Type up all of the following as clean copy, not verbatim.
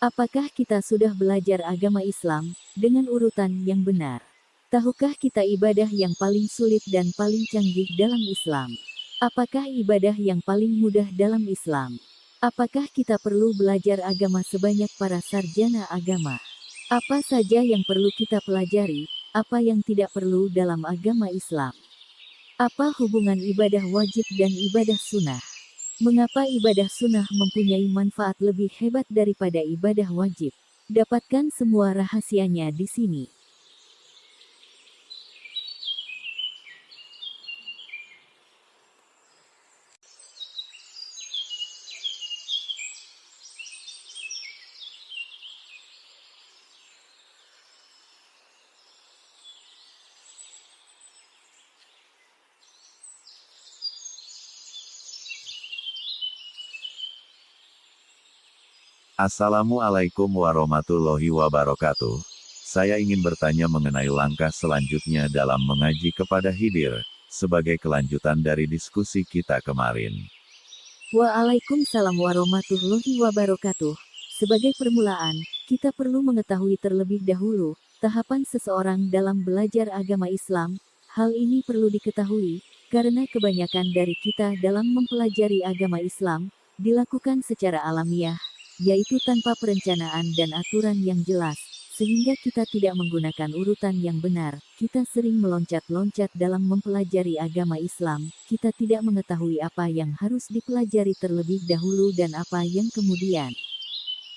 Apakah kita sudah belajar agama Islam dengan urutan yang benar? Tahukah kita ibadah yang paling sulit dan paling canggih dalam Islam? Apakah ibadah yang paling mudah dalam Islam? Apakah kita perlu belajar agama sebanyak para sarjana agama? Apa saja yang perlu kita pelajari, apa yang tidak perlu dalam agama Islam? Apa hubungan ibadah wajib dan ibadah sunnah? Mengapa ibadah sunnah mempunyai manfaat lebih hebat daripada ibadah wajib? Dapatkan semua rahasianya di sini. Assalamualaikum warahmatullahi wabarakatuh. Saya ingin bertanya mengenai langkah selanjutnya dalam mengaji kepada Khidir, sebagai kelanjutan dari diskusi kita kemarin. Waalaikumsalam warahmatullahi wabarakatuh. Sebagai permulaan, kita perlu mengetahui terlebih dahulu tahapan seseorang dalam belajar agama Islam. Hal ini perlu diketahui karena kebanyakan dari kita dalam mempelajari agama Islam dilakukan secara alamiah, yaitu tanpa perencanaan dan aturan yang jelas, sehingga kita tidak menggunakan urutan yang benar. Kita sering meloncat-loncat dalam mempelajari agama Islam, kita tidak mengetahui apa yang harus dipelajari terlebih dahulu dan apa yang kemudian.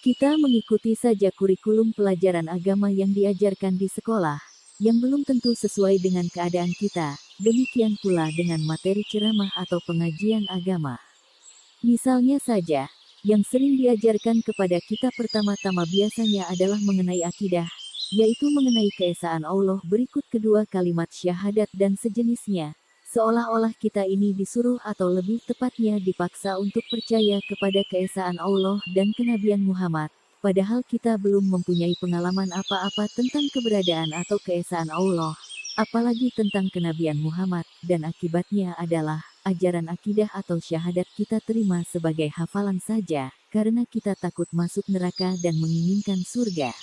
Kita mengikuti saja kurikulum pelajaran agama yang diajarkan di sekolah, yang belum tentu sesuai dengan keadaan kita, demikian pula dengan materi ceramah atau pengajian agama. Misalnya saja, yang sering diajarkan kepada kita pertama-tama biasanya adalah mengenai akidah, yaitu mengenai keesaan Allah, berikut kedua kalimat syahadat dan sejenisnya, seolah-olah kita ini disuruh atau lebih tepatnya dipaksa untuk percaya kepada keesaan Allah dan kenabian Muhammad, padahal kita belum mempunyai pengalaman apa-apa tentang keberadaan atau keesaan Allah, apalagi tentang kenabian Muhammad, dan akibatnya adalah ajaran akidah atau syahadat kita terima sebagai hafalan saja, karena kita takut masuk neraka dan menginginkan surga.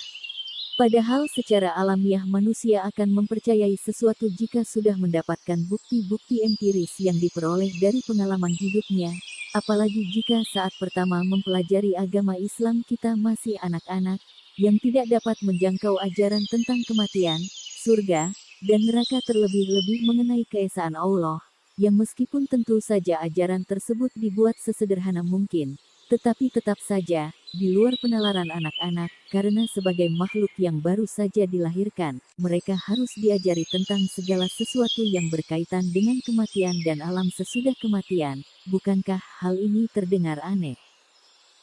Padahal secara alamiah manusia akan mempercayai sesuatu jika sudah mendapatkan bukti-bukti empiris yang diperoleh dari pengalaman hidupnya, apalagi jika saat pertama mempelajari agama Islam kita masih anak-anak, yang tidak dapat menjangkau ajaran tentang kematian, surga, dan neraka, terlebih-lebih mengenai keesaan Allah, yang meskipun tentu saja ajaran tersebut dibuat sesederhana mungkin, tetapi tetap saja, di luar penalaran anak-anak, karena sebagai makhluk yang baru saja dilahirkan, mereka harus diajari tentang segala sesuatu yang berkaitan dengan kematian dan alam sesudah kematian. Bukankah hal ini terdengar aneh?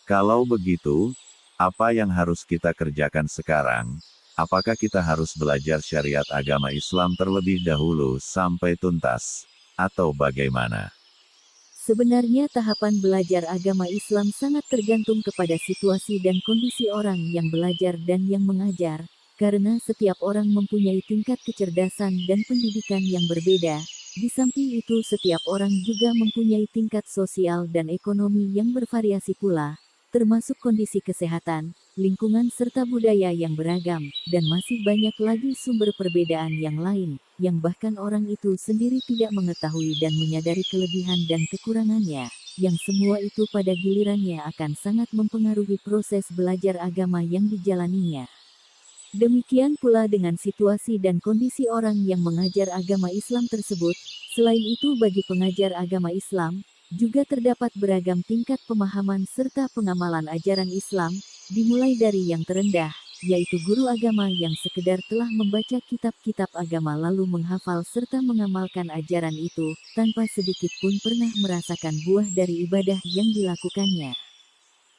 Kalau begitu, apa yang harus kita kerjakan sekarang? Apakah kita harus belajar syariat agama Islam terlebih dahulu sampai tuntas? Atau bagaimana? Sebenarnya tahapan belajar agama Islam sangat tergantung kepada situasi dan kondisi orang yang belajar dan yang mengajar, karena setiap orang mempunyai tingkat kecerdasan dan pendidikan yang berbeda. Di samping itu setiap orang juga mempunyai tingkat sosial dan ekonomi yang bervariasi pula, termasuk kondisi kesehatan, lingkungan serta budaya yang beragam, dan masih banyak lagi sumber perbedaan yang lain, yang bahkan orang itu sendiri tidak mengetahui dan menyadari kelebihan dan kekurangannya, yang semua itu pada gilirannya akan sangat mempengaruhi proses belajar agama yang dijalaninya. Demikian pula dengan situasi dan kondisi orang yang mengajar agama Islam tersebut. Selain itu bagi pengajar agama Islam, juga terdapat beragam tingkat pemahaman serta pengamalan ajaran Islam, dimulai dari yang terendah, yaitu guru agama yang sekedar telah membaca kitab-kitab agama lalu menghafal serta mengamalkan ajaran itu, tanpa sedikit pun pernah merasakan buah dari ibadah yang dilakukannya.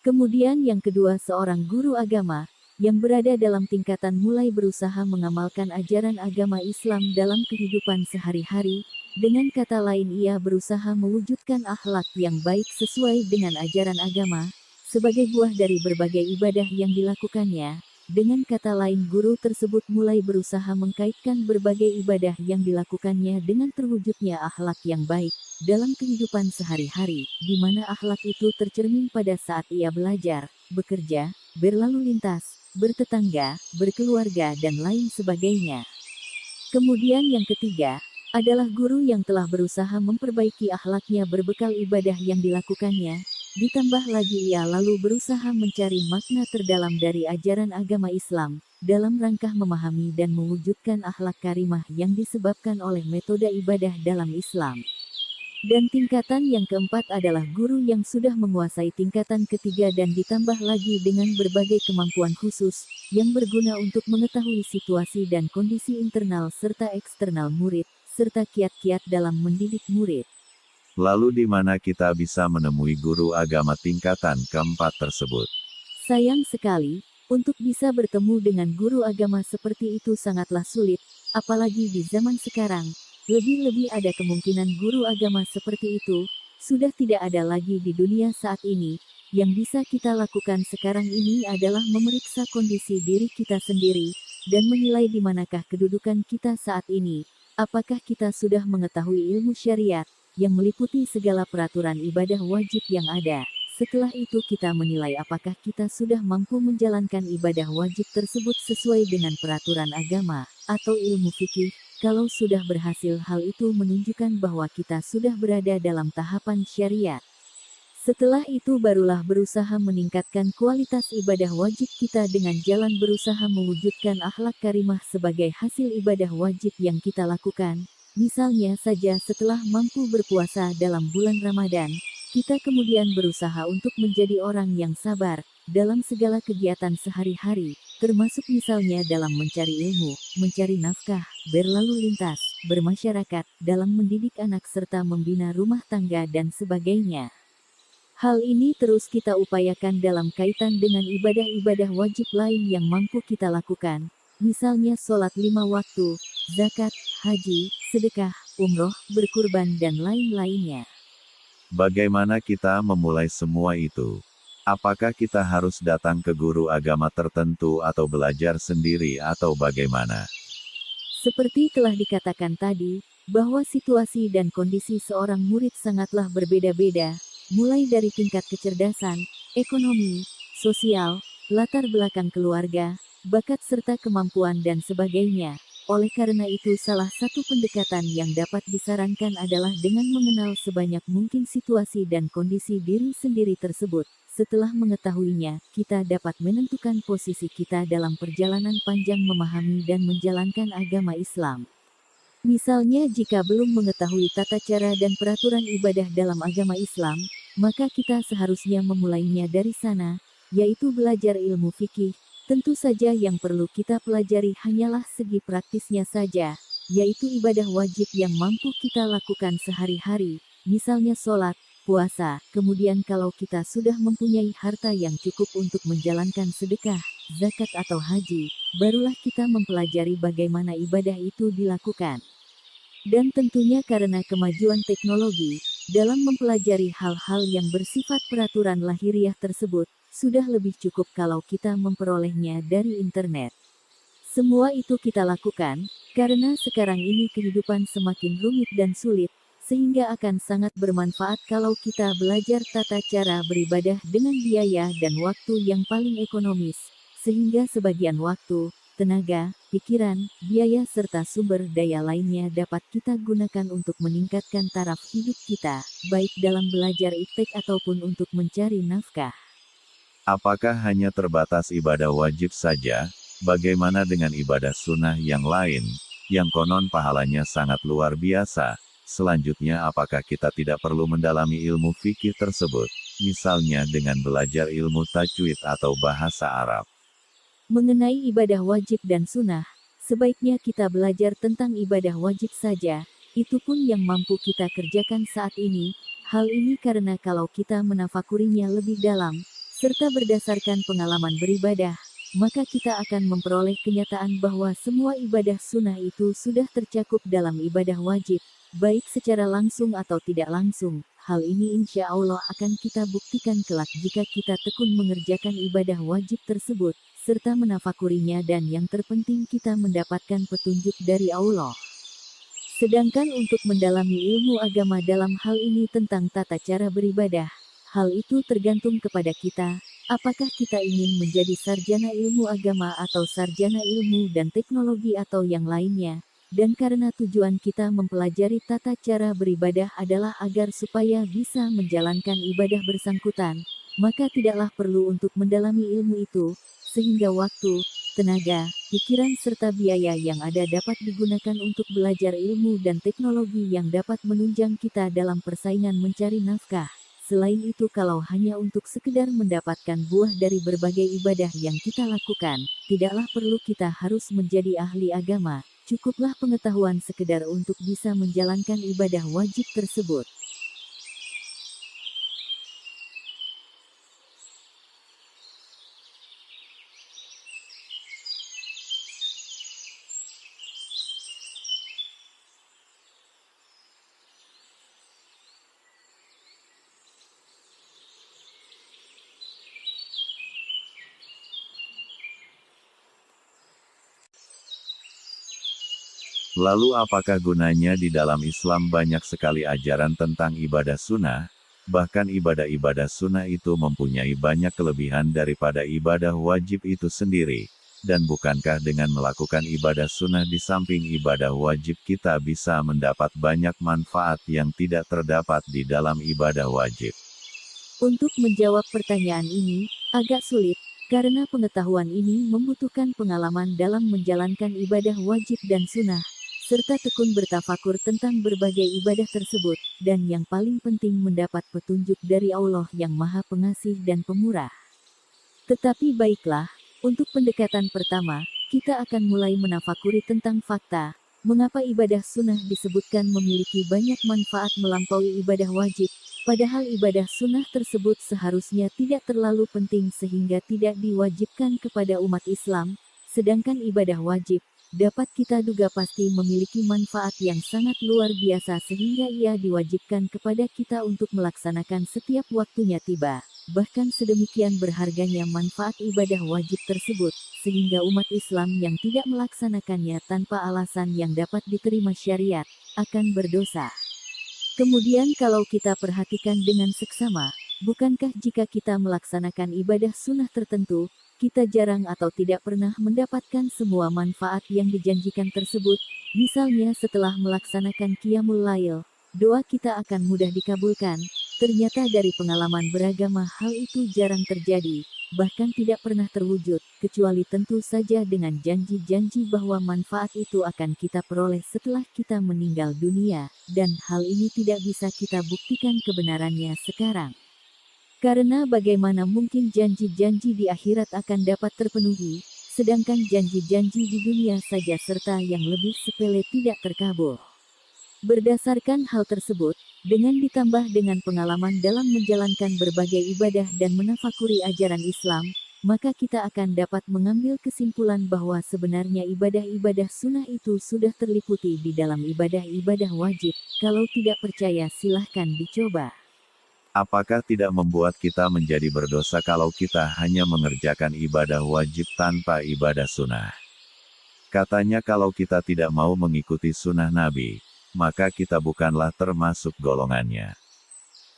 Kemudian yang kedua seorang guru agama, yang berada dalam tingkatan mulai berusaha mengamalkan ajaran agama Islam dalam kehidupan sehari-hari, dengan kata lain ia berusaha mewujudkan akhlak yang baik sesuai dengan ajaran agama, sebagai buah dari berbagai ibadah yang dilakukannya, Dengan kata lain, guru tersebut mulai berusaha mengkaitkan berbagai ibadah yang dilakukannya dengan terwujudnya akhlak yang baik dalam kehidupan sehari-hari, di mana akhlak itu tercermin pada saat ia belajar, bekerja, berlalu lintas, bertetangga, berkeluarga, dan lain sebagainya. Kemudian yang ketiga, adalah guru yang telah berusaha memperbaiki akhlaknya berbekal ibadah yang dilakukannya. Ditambah lagi ia lalu berusaha mencari makna terdalam dari ajaran agama Islam, dalam rangka memahami dan mewujudkan akhlak karimah yang disebabkan oleh metode ibadah dalam Islam. Dan tingkatan yang keempat adalah guru yang sudah menguasai tingkatan ketiga dan ditambah lagi dengan berbagai kemampuan khusus, yang berguna untuk mengetahui situasi dan kondisi internal serta eksternal murid, serta kiat-kiat dalam mendidik murid. Lalu di mana kita bisa menemui guru agama tingkatan keempat tersebut? Sayang sekali, untuk bisa bertemu dengan guru agama seperti itu sangatlah sulit, apalagi di zaman sekarang. Lebih-lebih ada kemungkinan guru agama seperti itu sudah tidak ada lagi di dunia saat ini. Yang bisa kita lakukan sekarang ini adalah memeriksa kondisi diri kita sendiri, dan menilai di manakah kedudukan kita saat ini. Apakah kita sudah mengetahui ilmu syariat, yang meliputi segala peraturan ibadah wajib yang ada. Setelah itu kita menilai apakah kita sudah mampu menjalankan ibadah wajib tersebut sesuai dengan peraturan agama, atau ilmu fikih. Kalau sudah berhasil, hal itu menunjukkan bahwa kita sudah berada dalam tahapan syariat. Setelah itu barulah berusaha meningkatkan kualitas ibadah wajib kita dengan jalan berusaha mewujudkan akhlak karimah sebagai hasil ibadah wajib yang kita lakukan. Misalnya saja setelah mampu berpuasa dalam bulan Ramadan, kita kemudian berusaha untuk menjadi orang yang sabar dalam segala kegiatan sehari-hari, termasuk misalnya dalam mencari ilmu, mencari nafkah, berlalu lintas, bermasyarakat, dalam mendidik anak serta membina rumah tangga dan sebagainya. Hal ini terus kita upayakan dalam kaitan dengan ibadah-ibadah wajib lain yang mampu kita lakukan, misalnya sholat 5 waktu, zakat, haji, sedekah, umroh, berkurban, dan lain-lainnya. Bagaimana kita memulai semua itu? Apakah kita harus datang ke guru agama tertentu atau belajar sendiri atau bagaimana? Seperti telah dikatakan tadi, bahwa situasi dan kondisi seorang murid sangatlah berbeda-beda, mulai dari tingkat kecerdasan, ekonomi, sosial, latar belakang keluarga, bakat serta kemampuan dan sebagainya. Oleh karena itu salah satu pendekatan yang dapat disarankan adalah dengan mengenal sebanyak mungkin situasi dan kondisi diri sendiri tersebut. Setelah mengetahuinya, kita dapat menentukan posisi kita dalam perjalanan panjang memahami dan menjalankan agama Islam. Misalnya jika belum mengetahui tata cara dan peraturan ibadah dalam agama Islam, maka kita seharusnya memulainya dari sana, yaitu belajar ilmu fikih. Tentu saja yang perlu kita pelajari hanyalah segi praktisnya saja, yaitu ibadah wajib yang mampu kita lakukan sehari-hari, misalnya sholat, puasa. Kemudian kalau kita sudah mempunyai harta yang cukup untuk menjalankan sedekah, zakat atau haji, barulah kita mempelajari bagaimana ibadah itu dilakukan. Dan tentunya karena kemajuan teknologi, dalam mempelajari hal-hal yang bersifat peraturan lahiriah tersebut, sudah lebih cukup kalau kita memperolehnya dari internet. Semua itu kita lakukan, karena sekarang ini kehidupan semakin rumit dan sulit, sehingga akan sangat bermanfaat kalau kita belajar tata cara beribadah dengan biaya dan waktu yang paling ekonomis, sehingga sebagian waktu, tenaga, pikiran, biaya serta sumber daya lainnya dapat kita gunakan untuk meningkatkan taraf hidup kita, baik dalam belajar iptek ataupun untuk mencari nafkah. Apakah hanya terbatas ibadah wajib saja? Bagaimana dengan ibadah sunnah yang lain, yang konon pahalanya sangat luar biasa? Selanjutnya apakah kita tidak perlu mendalami ilmu fikih tersebut, misalnya dengan belajar ilmu tajwid atau bahasa Arab? Mengenai ibadah wajib dan sunnah, sebaiknya kita belajar tentang ibadah wajib saja, itu pun yang mampu kita kerjakan saat ini. Hal ini karena kalau kita menafakurinya lebih dalam, serta berdasarkan pengalaman beribadah, maka kita akan memperoleh kenyataan bahwa semua ibadah sunnah itu sudah tercakup dalam ibadah wajib, baik secara langsung atau tidak langsung. Hal ini insya Allah akan kita buktikan kelak jika kita tekun mengerjakan ibadah wajib tersebut, serta menafakurinya, dan yang terpenting kita mendapatkan petunjuk dari Allah. Sedangkan untuk mendalami ilmu agama dalam hal ini tentang tata cara beribadah, hal itu tergantung kepada kita, apakah kita ingin menjadi sarjana ilmu agama atau sarjana ilmu dan teknologi atau yang lainnya. Dan karena tujuan kita mempelajari tata cara beribadah adalah agar supaya bisa menjalankan ibadah bersangkutan, maka tidaklah perlu untuk mendalami ilmu itu, sehingga waktu, tenaga, pikiran serta biaya yang ada dapat digunakan untuk belajar ilmu dan teknologi yang dapat menunjang kita dalam persaingan mencari nafkah. Selain itu, kalau hanya untuk sekedar mendapatkan buah dari berbagai ibadah yang kita lakukan, tidaklah perlu kita harus menjadi ahli agama, cukuplah pengetahuan sekedar untuk bisa menjalankan ibadah wajib tersebut. Lalu apakah gunanya di dalam Islam banyak sekali ajaran tentang ibadah sunnah? Bahkan ibadah-ibadah sunnah itu mempunyai banyak kelebihan daripada ibadah wajib itu sendiri. Dan bukankah dengan melakukan ibadah sunnah di samping ibadah wajib kita bisa mendapat banyak manfaat yang tidak terdapat di dalam ibadah wajib? Untuk menjawab pertanyaan ini, agak sulit, karena pengetahuan ini membutuhkan pengalaman dalam menjalankan ibadah wajib dan sunnah, serta tekun bertafakur tentang berbagai ibadah tersebut, dan yang paling penting mendapat petunjuk dari Allah yang Maha Pengasih dan Pemurah. Tetapi baiklah, untuk pendekatan pertama, kita akan mulai menafakuri tentang fakta, mengapa ibadah sunnah disebutkan memiliki banyak manfaat melampaui ibadah wajib, padahal ibadah sunnah tersebut seharusnya tidak terlalu penting sehingga tidak diwajibkan kepada umat Islam, sedangkan ibadah wajib, dapat kita duga pasti memiliki manfaat yang sangat luar biasa sehingga ia diwajibkan kepada kita untuk melaksanakan setiap waktunya tiba. Bahkan sedemikian berharganya manfaat ibadah wajib tersebut, sehingga umat Islam yang tidak melaksanakannya tanpa alasan yang dapat diterima syariat, akan berdosa. Kemudian kalau kita perhatikan dengan seksama, bukankah jika kita melaksanakan ibadah sunnah tertentu, kita jarang atau tidak pernah mendapatkan semua manfaat yang dijanjikan tersebut, misalnya setelah melaksanakan qiyamul lail, doa kita akan mudah dikabulkan. Ternyata dari pengalaman beragama hal itu jarang terjadi, bahkan tidak pernah terwujud, kecuali tentu saja dengan janji-janji bahwa manfaat itu akan kita peroleh setelah kita meninggal dunia, dan hal ini tidak bisa kita buktikan kebenarannya sekarang. Karena bagaimana mungkin janji-janji di akhirat akan dapat terpenuhi, sedangkan janji-janji di dunia saja serta yang lebih sepele tidak terkabul. Berdasarkan hal tersebut, dengan ditambah dengan pengalaman dalam menjalankan berbagai ibadah dan menafakuri ajaran Islam, maka kita akan dapat mengambil kesimpulan bahwa sebenarnya ibadah-ibadah sunnah itu sudah terliputi di dalam ibadah-ibadah wajib. Kalau tidak percaya silahkan dicoba. Apakah tidak membuat kita menjadi berdosa kalau kita hanya mengerjakan ibadah wajib tanpa ibadah sunnah? Katanya kalau kita tidak mau mengikuti sunnah Nabi, maka kita bukanlah termasuk golongannya.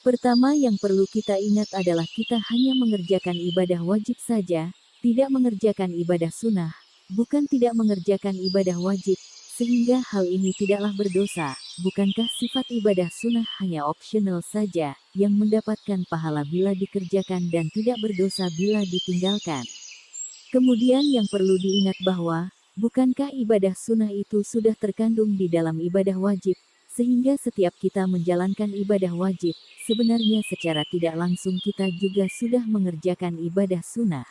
Pertama yang perlu kita ingat adalah kita hanya mengerjakan ibadah wajib saja, tidak mengerjakan ibadah sunnah, bukan tidak mengerjakan ibadah wajib, sehingga hal ini tidaklah berdosa. Bukankah sifat ibadah sunnah hanya opsional saja, yang mendapatkan pahala bila dikerjakan dan tidak berdosa bila ditinggalkan? Kemudian yang perlu diingat bahwa, bukankah ibadah sunnah itu sudah terkandung di dalam ibadah wajib, sehingga setiap kita menjalankan ibadah wajib, sebenarnya secara tidak langsung kita juga sudah mengerjakan ibadah sunnah.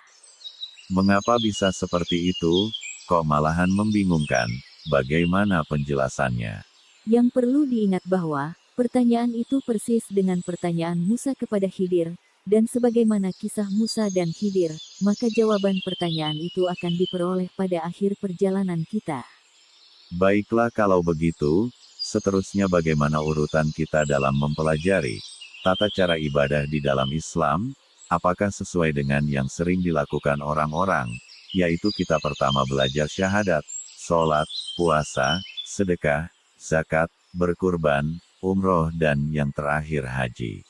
Mengapa bisa seperti itu? Kok malahan membingungkan? Bagaimana penjelasannya? Yang perlu diingat bahwa, pertanyaan itu persis dengan pertanyaan Musa kepada Khidir, dan sebagaimana kisah Musa dan Khidir, maka jawaban pertanyaan itu akan diperoleh pada akhir perjalanan kita. Baiklah kalau begitu, seterusnya bagaimana urutan kita dalam mempelajari tata cara ibadah di dalam Islam? Apakah sesuai dengan yang sering dilakukan orang-orang, yaitu kita pertama belajar syahadat, sholat, puasa, sedekah, zakat, berkurban, umroh dan yang terakhir haji.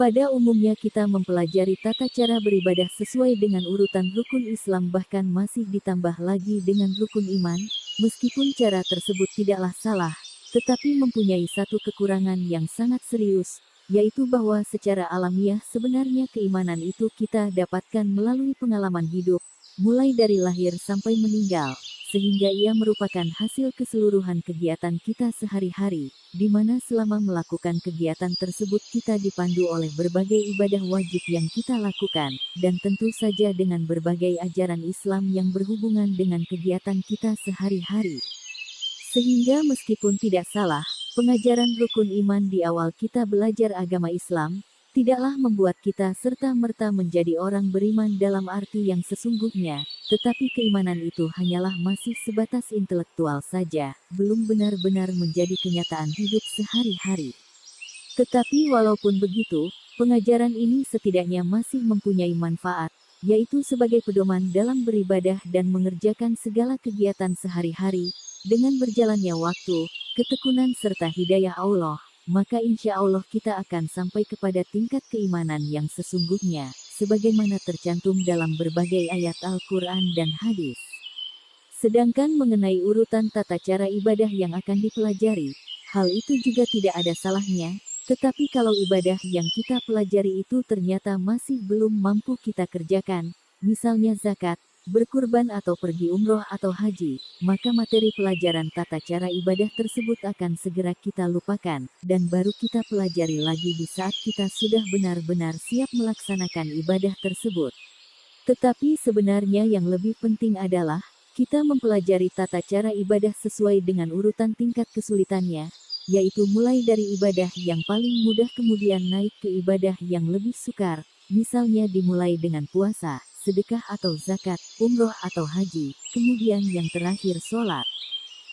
Pada umumnya kita mempelajari tata cara beribadah sesuai dengan urutan rukun Islam bahkan masih ditambah lagi dengan rukun iman, meskipun cara tersebut tidaklah salah, tetapi mempunyai satu kekurangan yang sangat serius, yaitu bahwa secara alamiah sebenarnya keimanan itu kita dapatkan melalui pengalaman hidup, mulai dari lahir sampai meninggal, sehingga ia merupakan hasil keseluruhan kegiatan kita sehari-hari, di mana selama melakukan kegiatan tersebut kita dipandu oleh berbagai ibadah wajib yang kita lakukan, dan tentu saja dengan berbagai ajaran Islam yang berhubungan dengan kegiatan kita sehari-hari. Sehingga meskipun tidak salah, pengajaran rukun iman di awal kita belajar agama Islam, tidaklah membuat kita serta-merta menjadi orang beriman dalam arti yang sesungguhnya, tetapi keimanan itu hanyalah masih sebatas intelektual saja, belum benar-benar menjadi kenyataan hidup sehari-hari. Tetapi walaupun begitu, pengajaran ini setidaknya masih mempunyai manfaat, yaitu sebagai pedoman dalam beribadah dan mengerjakan segala kegiatan sehari-hari, dengan berjalannya waktu, ketekunan serta hidayah Allah, maka insya Allah kita akan sampai kepada tingkat keimanan yang sesungguhnya, sebagaimana tercantum dalam berbagai ayat Al-Quran dan hadis. Sedangkan mengenai urutan tata cara ibadah yang akan dipelajari, hal itu juga tidak ada salahnya, tetapi kalau ibadah yang kita pelajari itu ternyata masih belum mampu kita kerjakan, misalnya zakat, berkurban atau pergi umroh atau haji, maka materi pelajaran tata cara ibadah tersebut akan segera kita lupakan, dan baru kita pelajari lagi di saat kita sudah benar-benar siap melaksanakan ibadah tersebut. Tetapi sebenarnya yang lebih penting adalah, kita mempelajari tata cara ibadah sesuai dengan urutan tingkat kesulitannya, yaitu mulai dari ibadah yang paling mudah kemudian naik ke ibadah yang lebih sukar, misalnya dimulai dengan puasa, sedekah atau zakat, umroh atau haji, kemudian yang terakhir sholat.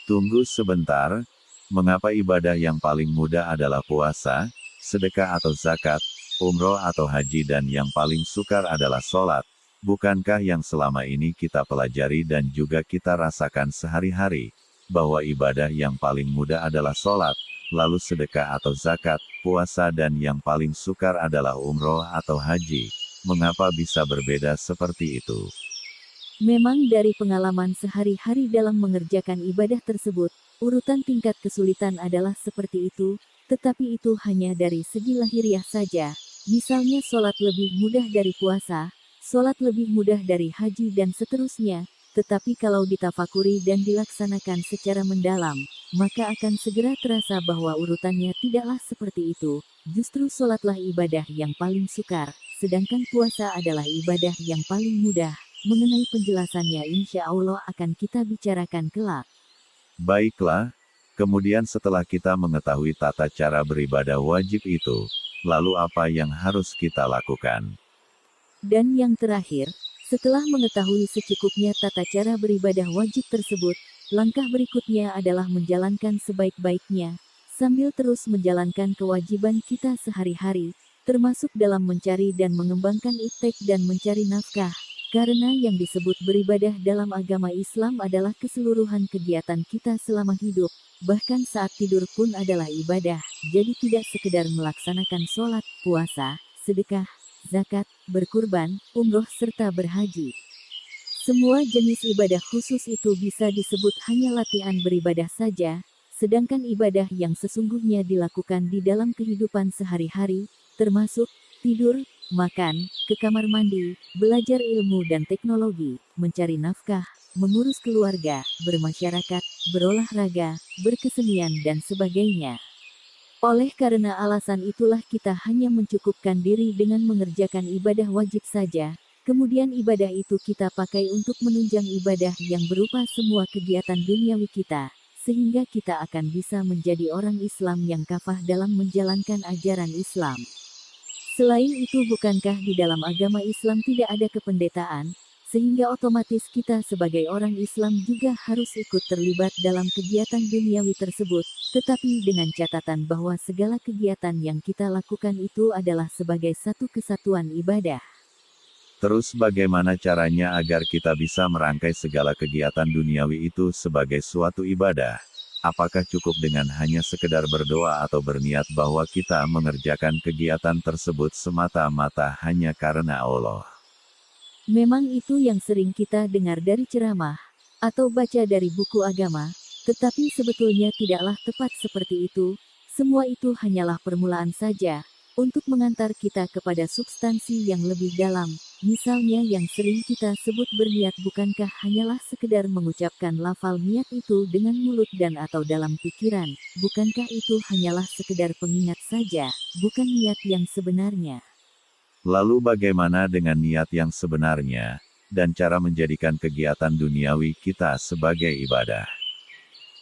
Tunggu sebentar, mengapa ibadah yang paling mudah adalah puasa, sedekah atau zakat, umroh atau haji dan yang paling sukar adalah sholat? Bukankah yang selama ini kita pelajari dan juga kita rasakan sehari-hari, bahwa ibadah yang paling mudah adalah sholat, lalu sedekah atau zakat, puasa dan yang paling sukar adalah umroh atau haji? Mengapa bisa berbeda seperti itu? Memang dari pengalaman sehari-hari dalam mengerjakan ibadah tersebut, urutan tingkat kesulitan adalah seperti itu, tetapi itu hanya dari segi lahiriah saja. Misalnya sholat lebih mudah dari puasa, sholat lebih mudah dari haji dan seterusnya, tetapi kalau ditafakuri dan dilaksanakan secara mendalam, maka akan segera terasa bahwa urutannya tidaklah seperti itu, justru sholatlah ibadah yang paling sukar, sedangkan puasa adalah ibadah yang paling mudah. Mengenai penjelasannya insya Allah akan kita bicarakan kelak. Baiklah, kemudian setelah kita mengetahui tata cara beribadah wajib itu, lalu apa yang harus kita lakukan? Dan yang terakhir, setelah mengetahui secukupnya tata cara beribadah wajib tersebut, langkah berikutnya adalah menjalankan sebaik-baiknya, sambil terus menjalankan kewajiban kita sehari-hari, termasuk dalam mencari dan mengembangkan iptek dan mencari nafkah, karena yang disebut beribadah dalam agama Islam adalah keseluruhan kegiatan kita selama hidup, bahkan saat tidur pun adalah ibadah, jadi tidak sekedar melaksanakan sholat, puasa, sedekah, zakat, berkurban, umroh serta berhaji. Semua jenis ibadah khusus itu bisa disebut hanya latihan beribadah saja, sedangkan ibadah yang sesungguhnya dilakukan di dalam kehidupan sehari-hari, termasuk tidur, makan, ke kamar mandi, belajar ilmu dan teknologi, mencari nafkah, mengurus keluarga, bermasyarakat, berolahraga, berkesenian dan sebagainya. Oleh karena alasan itulah kita hanya mencukupkan diri dengan mengerjakan ibadah wajib saja, kemudian ibadah itu kita pakai untuk menunjang ibadah yang berupa semua kegiatan duniawi kita, sehingga kita akan bisa menjadi orang Islam yang kafah dalam menjalankan ajaran Islam. Selain itu bukankah di dalam agama Islam tidak ada kependetaan, sehingga otomatis kita sebagai orang Islam juga harus ikut terlibat dalam kegiatan duniawi tersebut, tetapi dengan catatan bahwa segala kegiatan yang kita lakukan itu adalah sebagai satu kesatuan ibadah. Terus bagaimana caranya agar kita bisa merangkai segala kegiatan duniawi itu sebagai suatu ibadah? Apakah cukup dengan hanya sekedar berdoa atau berniat bahwa kita mengerjakan kegiatan tersebut semata-mata hanya karena Allah? Memang itu yang sering kita dengar dari ceramah atau baca dari buku agama, tetapi sebetulnya tidaklah tepat seperti itu. Semua itu hanyalah permulaan saja untuk mengantar kita kepada substansi yang lebih dalam. Misalnya yang sering kita sebut berniat, bukankah hanyalah sekedar mengucapkan lafal niat itu dengan mulut dan atau dalam pikiran? Bukankah itu hanyalah sekedar pengingat saja, bukan niat yang sebenarnya? Lalu bagaimana dengan niat yang sebenarnya, dan cara menjadikan kegiatan duniawi kita sebagai ibadah?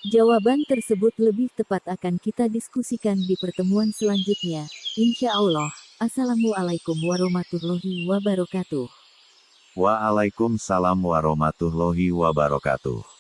Jawaban tersebut lebih tepat akan kita diskusikan di pertemuan selanjutnya. Insya Allah. Assalamualaikum warahmatullahi wabarakatuh. Waalaikumsalam warahmatullahi wabarakatuh.